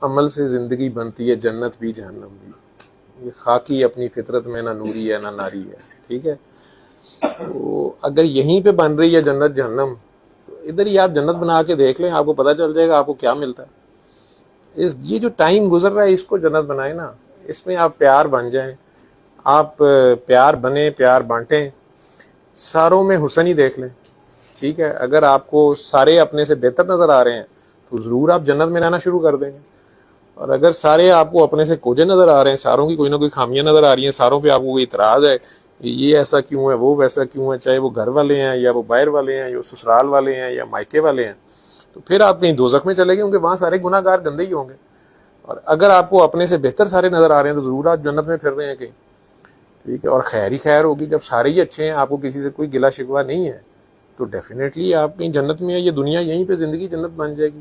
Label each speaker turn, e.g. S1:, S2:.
S1: عمل سے زندگی بنتی ہے جنت بھی جہنم بھی، یہ خاکی اپنی فطرت میں نہ نوری ہے نہ ناری ہے، ٹھیک ہے؟ تو اگر یہیں پہ بن رہی ہے جنت جہنم تو ادھر ہی آپ جنت بنا کے دیکھ لیں، آپ کو پتہ چل جائے گا آپ کو کیا ملتا ہے۔ یہ جو ٹائم گزر رہا ہے اس کو جنت بنائیں نا، اس میں آپ پیار بن جائیں، آپ پیار بنیں، پیار بانٹیں، ساروں میں حسن ہی دیکھ لیں، ٹھیک ہے؟ اگر آپ کو سارے اپنے سے بہتر نظر آ رہے ہیں تو ضرور آپ جنت میں رہنا شروع کر دیں گے، اور اگر سارے آپ کو اپنے سے کوجے نظر آ رہے ہیں، ساروں کی کوئی نہ کوئی خامیاں نظر آ رہی ہیں، ساروں پہ آپ کو کوئی اعتراض ہے، یہ ایسا کیوں ہے، وہ ویسا کیوں ہے، چاہے وہ گھر والے ہیں یا وہ باہر والے ہیں یا سسرال والے ہیں یا مائکے والے ہیں، تو پھر آپ کہیں دوزخ میں چلے گئے، کیونکہ وہاں سارے گناہ گار گندے ہی ہوں گے۔ اور اگر آپ کو اپنے سے بہتر سارے نظر آ رہے ہیں تو ضرور آپ جنت میں پھر رہے ہیں کہیں، ٹھیک ہے؟ اور خیر ہی خیر ہوگی، جب سارے ہی اچھے ہیں، آپ کو کسی سے کوئی گلا شکوہ نہیں ہے، تو ڈیفینیٹلی آپ کہیں جنت میں ہیں، یہ دنیا یہیں پہ زندگی جنت بن جائے گی۔